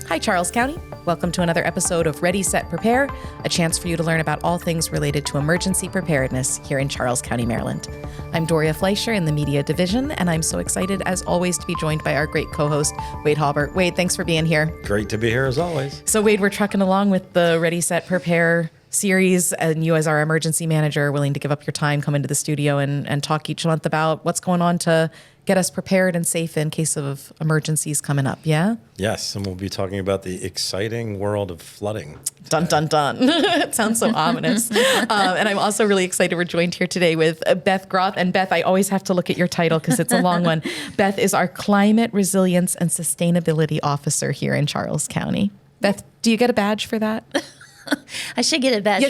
Hi, Charles County. Welcome to another episode of Ready, Set, Prepare, a chance for you to learn about all things related to emergency preparedness here in Charles County, Maryland. I'm Doria Fleisher in the Media Division, and I'm so excited, as always, to be joined by our great co-host, Wade Haubert. Wade, thanks for being here. Great to be here, as always. So, Wade, we're trucking along with the Ready, Set, Prepare series, and you as our emergency manager are willing to give up your time, come into the studio and talk each month about what's going on to get us prepared and safe in case of emergencies coming up, yeah? Yes, and we'll be talking about the exciting world of flooding. Dun, dun, dun. It sounds so ominous. And I'm also really excited we're joined here today with Beth Groth. And Beth, I always have to look at your title because it's a long one. Beth is our Climate Resilience and Sustainability Officer here in Charles County. Beth, do you get a badge for that? I should get a badge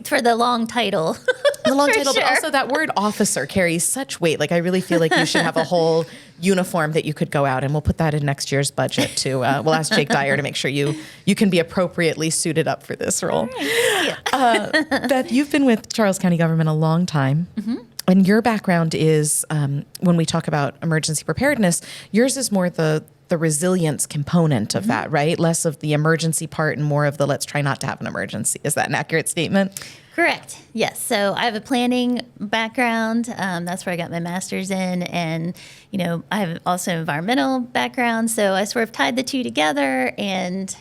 for the long title. The long title, sure. But also that word officer carries such weight. Like, I really feel like you should have a whole uniform that you could go out, and we'll put that in next year's budget too. We'll ask Jake Dyer to make sure you can be appropriately suited up for this role. Right. Beth, you've been with Charles County government a long time. Mm-hmm. And your background is, when we talk about emergency preparedness, yours is more the resilience component of that, right? Less of the emergency part and more of the let's try not to have an emergency. Is that an accurate statement? Correct. Yes. So I have a planning background. That's where I got my master's in. And, I have also an environmental background. So I sort of tied the two together and,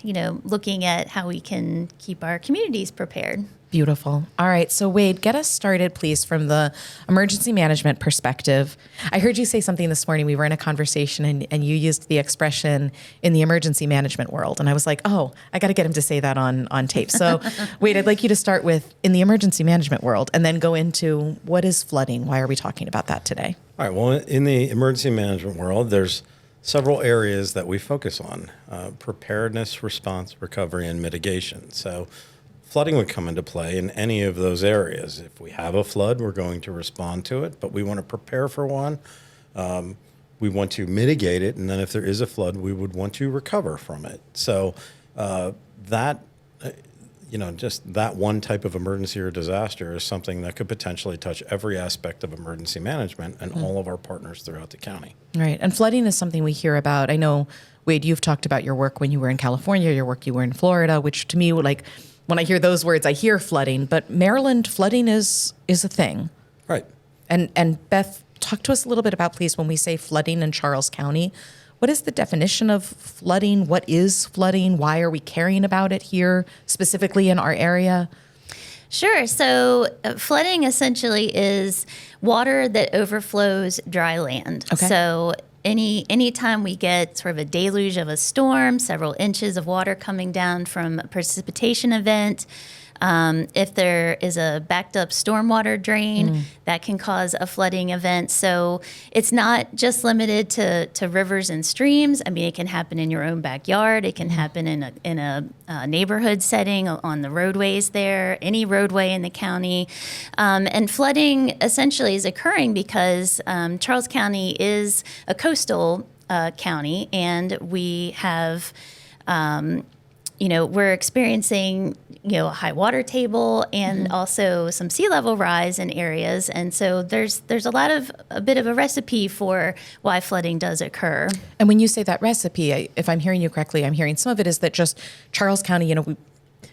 looking at how we can keep our communities prepared. Beautiful. All right. So Wade, get us started, please, from the emergency management perspective. I heard you say something this morning. We were in a conversation and you used the expression in the emergency management world. And I was like, oh, I got to get him to say that on tape. So Wade, I'd like you to start with in the emergency management world and then go into what is flooding? Why are we talking about that today? All right. Well, in the emergency management world, there's several areas that we focus on: preparedness, response, recovery, and mitigation. So flooding would come into play in any of those areas. If we have a flood, we're going to respond to it, but we want to prepare for one. We want to mitigate it, and then if there is a flood, we would want to recover from it. So just that one type of emergency or disaster is something that could potentially touch every aspect of emergency management and all of our partners throughout the county. Right. And flooding is something we hear about. I know, Wade, you've talked about your work when you were in California, your work you were in Florida, which to me, like, when I hear those words, I hear flooding, but Maryland, flooding is a thing. Right. And Beth, talk to us a little bit about, please, when we say flooding in Charles County, what is the definition of flooding? What is flooding? Why are we caring about it here, specifically in our area? Sure. So flooding essentially is water that overflows dry land. Okay. So anytime we get sort of a deluge of a storm, several inches of water coming down from a precipitation event, if there is a backed up stormwater drain, that can cause a flooding event. So it's not just limited to rivers and streams. I mean, it can happen in your own backyard. It can happen in a neighborhood setting on the roadways there, any roadway in the county. And flooding essentially is occurring because Charles County is a coastal county, and we have we're experiencing, a high water table and also some sea level rise in areas. And so there's a bit of a recipe for why flooding does occur. And when you say that recipe, if I'm hearing you correctly, I'm hearing some of it is that just Charles County,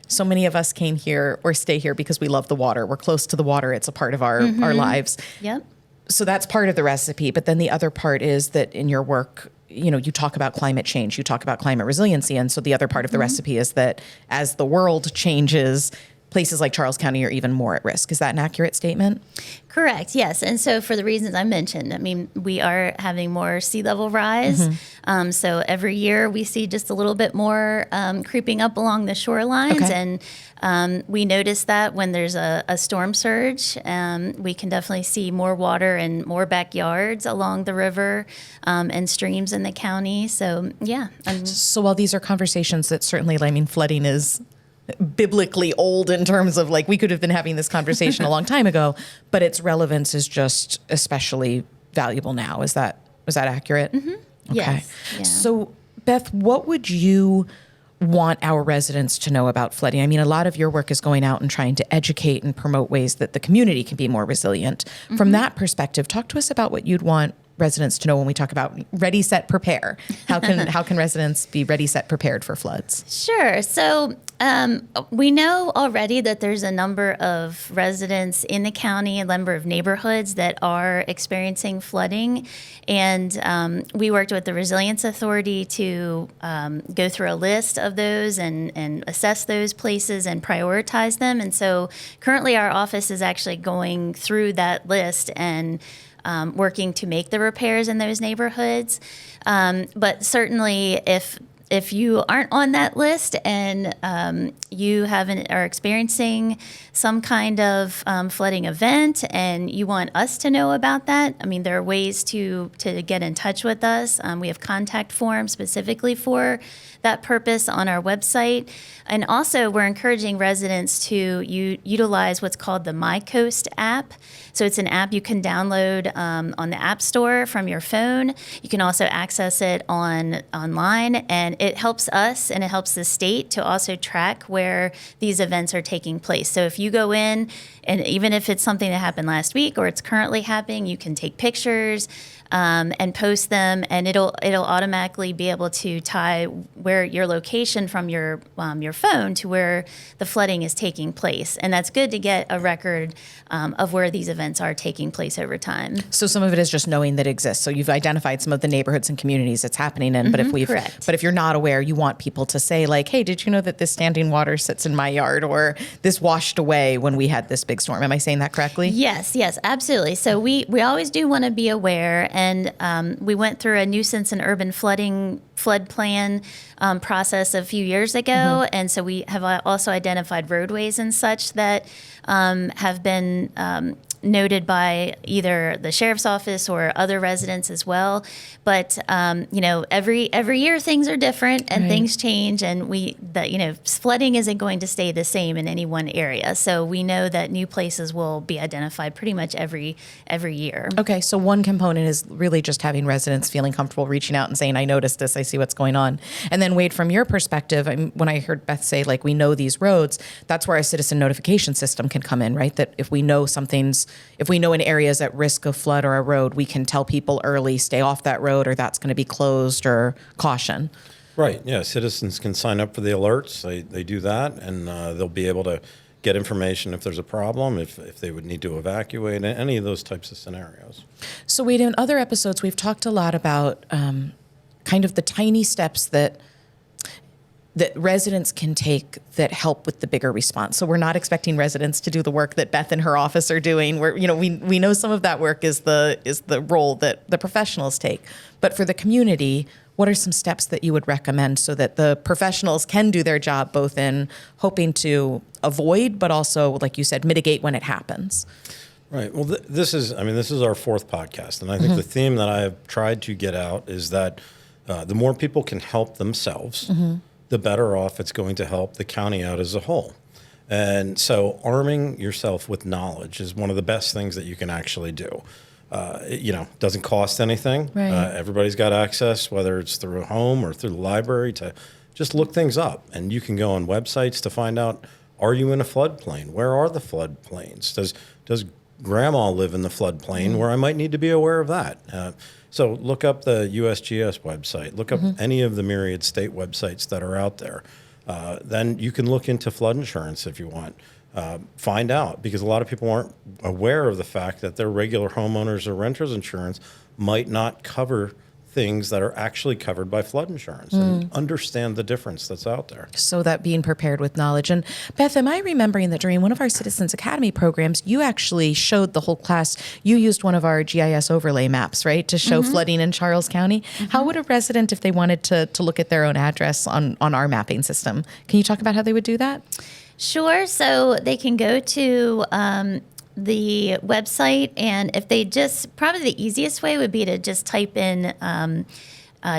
so many of us came here or stay here because we love the water. We're close to the water. It's a part of our lives. Yep. So that's part of the recipe. But then the other part is that in your work, you talk about climate change, you talk about climate resiliency. And so the other part of the recipe is that as the world changes, places like Charles County are even more at risk. Is that an accurate statement? Correct, yes. And so for the reasons I mentioned, I mean, we are having more sea level rise. So every year we see just a little bit more creeping up along the shorelines. Okay. And we notice that when there's a storm surge, we can definitely see more water and more backyards along the river and streams in the county. So, yeah. So while these are conversations that certainly, flooding is biblically old in terms of we could have been having this conversation a long time ago, but its relevance is just especially valuable now. Was that accurate? Mm-hmm. Okay. Yes. Yeah. So Beth, what would you want our residents to know about flooding? I mean, a lot of your work is going out and trying to educate and promote ways that the community can be more resilient. From that perspective, talk to us about what you'd want residents to know when we talk about ready, set, prepare? How can residents be ready, set, prepared for floods? Sure. So we know already that there's a number of residents in the county, a number of neighborhoods that are experiencing flooding. And we worked with the Resilience Authority to go through a list of those and assess those places and prioritize them. And so currently our office is actually going through that list and working to make the repairs in those neighborhoods. But certainly if you aren't on that list and you are experiencing some kind of flooding event and you want us to know about that, I mean, there are ways to get in touch with us. We have contact forms specifically for that purpose on our website. And also, we're encouraging residents to utilize what's called the MyCoast app. So it's an app you can download on the App Store from your phone. You can also access it online, and it helps us and it helps the state to also track where these events are taking place. So if you go in, and even if it's something that happened last week or it's currently happening, you can take pictures and post them, and it'll automatically be able to tie where your location from your phone to where the flooding is taking place. And that's good to get a record of where these events are taking place over time. So some of it is just knowing that it exists. So you've identified some of the neighborhoods and communities it's happening in. But if you're not aware, you want people to say like, hey, did you know that this standing water sits in my yard, or this washed away when we had this big storm? Am I saying that correctly? Yes, absolutely. So we always do want to be aware, and we went through a nuisance and urban flood plan process a few years ago, and so we have also identified roadways and such that have been noted by either the sheriff's office or other residents as well. But every year things are different and things change, and flooding isn't going to stay the same in any one area. So we know that new places will be identified pretty much every year. Okay, so one component is really just having residents feeling comfortable reaching out and saying, I noticed this, I see what's going on. And then Wade, from your perspective, when I heard Beth say, like, we know these roads, that's where our citizen notification system can come in, right? That if we know an area is at risk of flood or a road, we can tell people early, stay off that road, or that's going to be closed, or caution. Right. Yeah. Citizens can sign up for the alerts. They do that, and they'll be able to get information if there's a problem, if they would need to evacuate, any of those types of scenarios. So Wade, in other episodes, we've talked a lot about kind of the tiny steps that residents can take that help with the bigger response. So we're not expecting residents to do the work that Beth and her office are doing. We know some of that work is the role that the professionals take. But for the community, what are some steps that you would recommend so that the professionals can do their job, both in hoping to avoid, but also, like you said, mitigate when it happens? Right. Well, this is our fourth podcast, and I think the theme that I have tried to get out is that the more people can help themselves, the better off it's going to help the county out as a whole. And so arming yourself with knowledge is one of the best things that you can actually do. Doesn't cost anything. Right. Everybody's got access, whether it's through a home or through the library, to just look things up. And you can go on websites to find out, are you in a floodplain? Where are the floodplains? Does grandma live in the floodplain where I might need to be aware of that? So look up the USGS website. Look up any of the myriad state websites that are out there. Then you can look into flood insurance if you want. Find out, because a lot of people aren't aware of the fact that their regular homeowners or renters insurance might not cover things that are actually covered by flood insurance, and understand the difference that's out there. So that being prepared with knowledge. And Beth, am I remembering that during one of our Citizens Academy programs, you actually showed the whole class, you used one of our GIS overlay maps, right, to show flooding in Charles County? How would a resident, if they wanted to look at their own address on our mapping system, can you talk about how they would do that? Sure. So they can go to the website, and if they probably the easiest way would be to just type in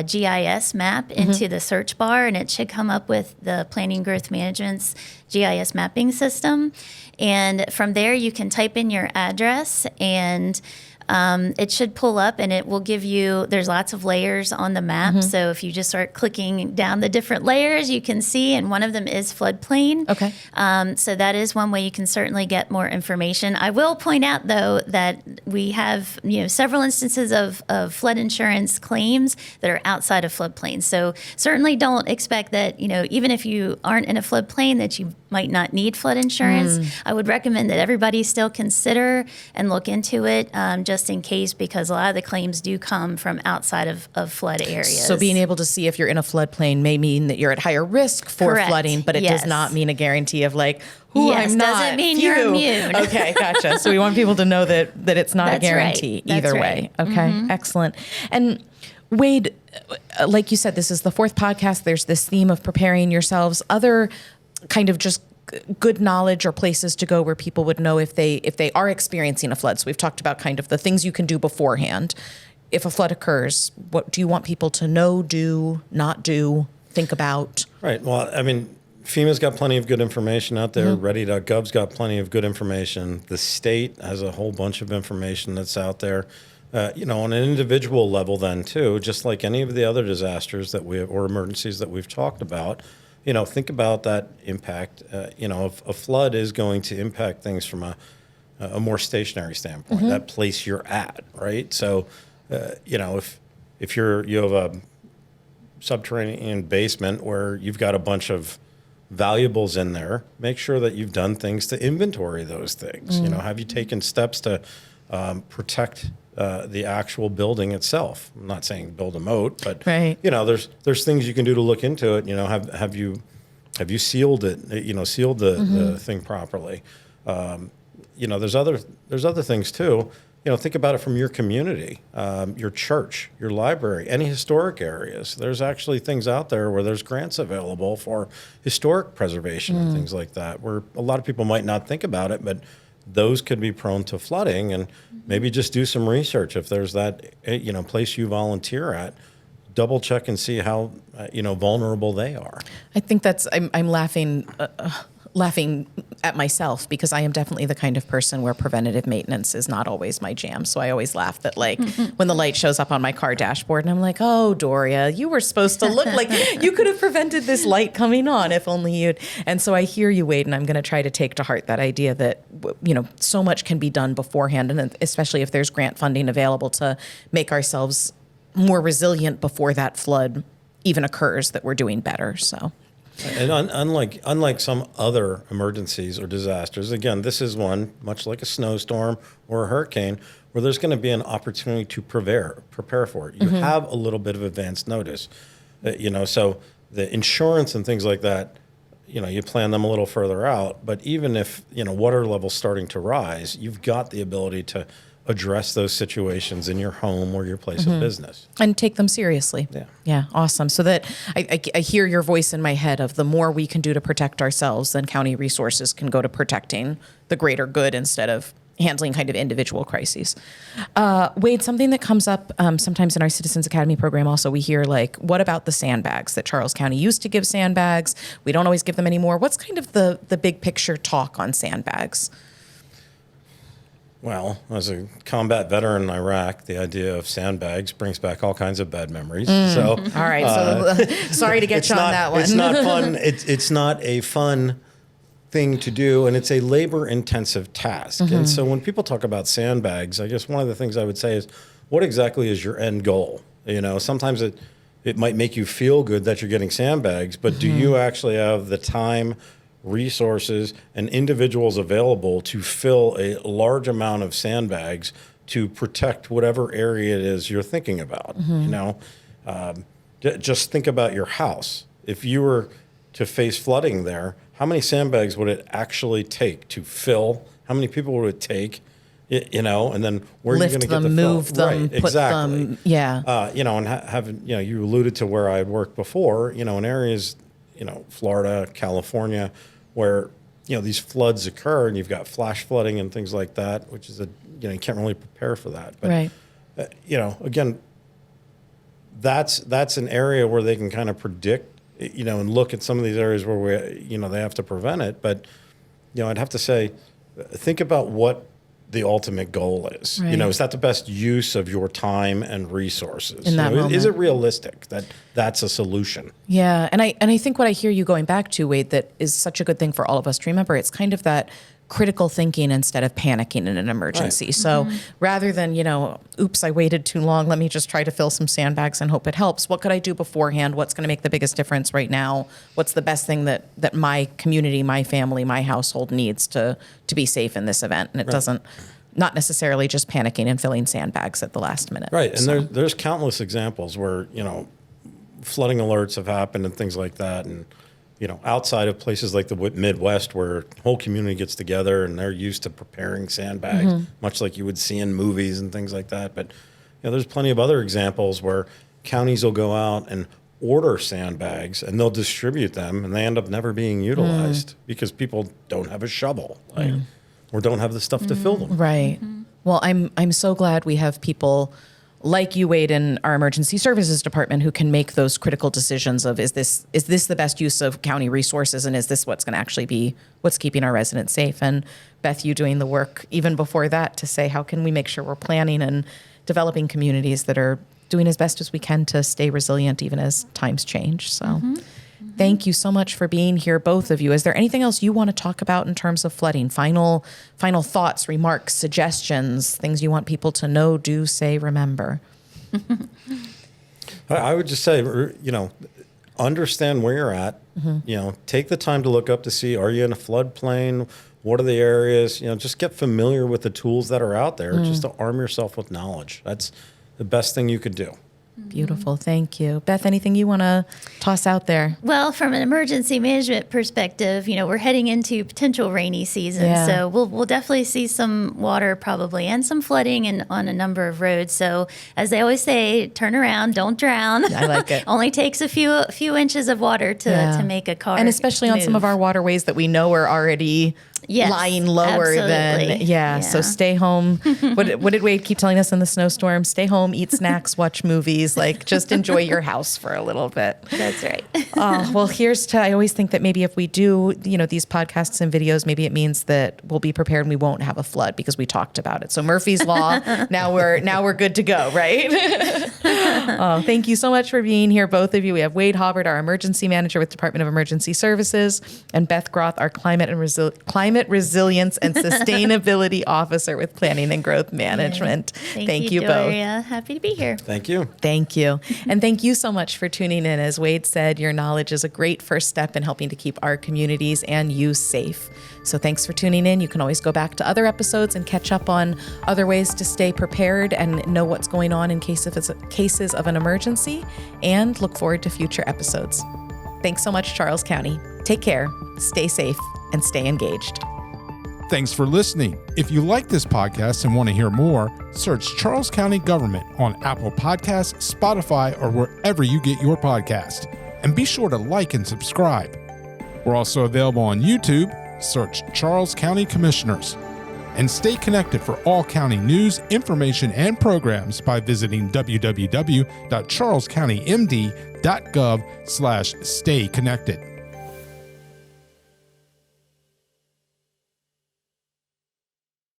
GIS map into the search bar, and it should come up with the Planning Growth Management's GIS mapping system. And from there, you can type in your address, and it should pull up and it will give you, there's lots of layers on the map. So if you just start clicking down the different layers, you can see, and one of them is floodplain. Okay. So that is one way you can certainly get more information. I will point out, though, that we have several instances of flood insurance claims that are outside of floodplain. So certainly don't expect that even if you aren't in a floodplain that you might not need flood insurance. I would recommend that everybody still consider and look into it just in case, because a lot of the claims do come from outside of flood areas. So being able to see if you're in a floodplain may mean that you're at higher risk for Correct. flooding, but it Yes. does not mean a guarantee of like, ooh, Yes, I'm not. doesn't mean Phew. you're immune. Okay, gotcha. So we want people to know that it's not That's a guarantee right. either That's way. right. Okay, excellent. And Wade, like you said, this is the 4th podcast. There's this theme of preparing yourselves. Other kind of just good knowledge or places to go where people would know if they are experiencing a flood. So we've talked about kind of the things you can do beforehand. If a flood occurs, what do you want people to know, do, not do, think about? Right. Well, I mean, FEMA's got plenty of good information out there. Ready.gov's got plenty of good information. The state has a whole bunch of information that's out there. On an individual level then too, just like any of the other disasters that we have, or emergencies that we've talked about, think about that impact. If a flood is going to impact things from a more stationary standpoint, that place you're at, right? So, if you have a subterranean basement where you've got a bunch of valuables in there, make sure that you've done things to inventory those things. Have you taken steps to protect the actual building itself? I'm not saying build a moat, but Right. there's things you can do to look into it. Have you sealed it? Sealed the thing properly. There's other things too. Think about it from your community, your church, your library, any historic areas. There's actually things out there where there's grants available for historic preservation and things like that, where a lot of people might not think about it, but those could be prone to flooding. And maybe just do some research. If there's that place you volunteer at, double check and see how vulnerable they are. I think I'm laughing at myself because I am definitely the kind of person where preventative maintenance is not always my jam. So I always laugh that when the light shows up on my car dashboard and I'm like, oh, Doria, you were supposed to look like you could have prevented this light coming on if only you'd. And so I hear you, Wade, and I'm going to try to take to heart that idea that, so much can be done beforehand. And especially if there's grant funding available to make ourselves more resilient before that flood even occurs, that we're doing better. So. And unlike some other emergencies or disasters, again, this is one, much like a snowstorm or a hurricane, where there's going to be an opportunity to prepare for it. You have a little bit of advance notice, so the insurance and things like that, you plan them a little further out. But even if, water level's starting to rise, you've got the ability to address those situations in your home or your place of business. And take them seriously. Yeah. Yeah, awesome. So that I hear your voice in my head of the more we can do to protect ourselves, then county resources can go to protecting the greater good instead of handling kind of individual crises. Wade, something that comes up sometimes in our Citizens Academy program also, we hear what about the sandbags that Charles County used to give sandbags? We don't always give them anymore. What's kind of the big picture talk on sandbags? Well, as a combat veteran in Iraq, the idea of sandbags brings back all kinds of bad memories. So, all right. So sorry to get you on that one. It's not fun. It's not a fun thing to do, and it's a labor-intensive task. And so when people talk about sandbags, I guess one of the things I would say is, what exactly is your end goal? Sometimes it might make you feel good that you're getting sandbags, but do you actually have the time, resources, and individuals available to fill a large amount of sandbags to protect whatever area it is you're thinking about? Just think about your house. If you were to face flooding there, how many sandbags would it actually take to fill? How many people would it take? And then where are you going to get the fill? Move them, right, put exactly. them, yeah. And you alluded to where I had worked before, in areas, Florida, California, where, these floods occur and you've got flash flooding and things like that, which is you can't really prepare for that. But, right. Again, that's an area where they can kind of predict, and look at some of these areas where they have to prevent it. But, I'd have to say, think about what the ultimate goal is. Right. You know, is that the best use of your time and resources? In that You know, is it moment. realistic that that's a solution? Yeah, and I think what I hear you going back to, Wade, that is such a good thing for all of us to remember. It's kind of that critical thinking instead of panicking in an emergency. Right. So rather than, oops, I waited too long, let me just try to fill some sandbags and hope it helps. What could I do beforehand? What's going to make the biggest difference right now? What's the best thing that my community, my family, my household needs to be safe in this event? And it doesn't, not necessarily just panicking and filling sandbags at the last minute. Right. And So- there's countless examples where, flooding alerts have happened and things like that. And, outside of places like the Midwest where the whole community gets together and they're used to preparing sandbags, much like you would see in movies and things like that. But, there's plenty of other examples where counties will go out and order sandbags and they'll distribute them and they end up never being utilized because people don't have a shovel or don't have the stuff to fill them. Right. Well, I'm so glad we have people like you, Wade, in our emergency services department who can make those critical decisions of is this the best use of county resources, and is this what's going to actually be what's keeping our residents safe? And Beth, you doing the work even before that to say how can we make sure we're planning and developing communities that are doing as best as we can to stay resilient even as times change. So thank you so much for being here, both of you. Is there anything else you want to talk about in terms of flooding? Final thoughts, remarks, suggestions, things you want people to know, do, say, remember? I would just say, understand where you're at. Take the time to look up to see, are you in a floodplain? What are the areas? Just get familiar with the tools that are out there just to arm yourself with knowledge. That's the best thing you could do. Beautiful. Thank you. Beth, anything you want to toss out there? Well, from an emergency management perspective, we're heading into potential rainy season. Yeah. So we'll definitely see some water probably and some flooding on a number of roads. So as they always say, turn around, don't drown. I like it. Only takes a few inches of water to make a car And especially on some of move. our waterways that we know are already Yes, lying lower than, absolutely. So stay home. What did Wade keep telling us in the snowstorm? Stay home, eat snacks, watch movies, just enjoy your house for a little bit. That's right. Well, I always think that maybe if we do, these podcasts and videos, maybe it means that we'll be prepared and we won't have a flood because we talked about it. So Murphy's Law, now we're good to go, right? Thank you so much for being here, both of you. We have Wade Haubert, our emergency manager with Department of Emergency Services, and Beth Groth, our climate resilience and sustainability officer with Planning and Growth Management. Thank you both. Doria. Happy to be here. Thank you. Thank you. And thank you so much for tuning in. As Wade said, your knowledge is a great first step in helping to keep our communities and you safe. So thanks for tuning in. You can always go back to other episodes and catch up on other ways to stay prepared and know what's going on in cases of an emergency, and look forward to future episodes. Thanks so much, Charles County. Take care, stay safe, and stay engaged. Thanks for listening. If you like this podcast and want to hear more, search Charles County Government on Apple Podcasts, Spotify, or wherever you get your podcast. And be sure to like and subscribe. We're also available on YouTube. Search Charles County Commissioners. And stay connected for all county news, information, and programs by visiting www.charlescountymd.gov/stay connected.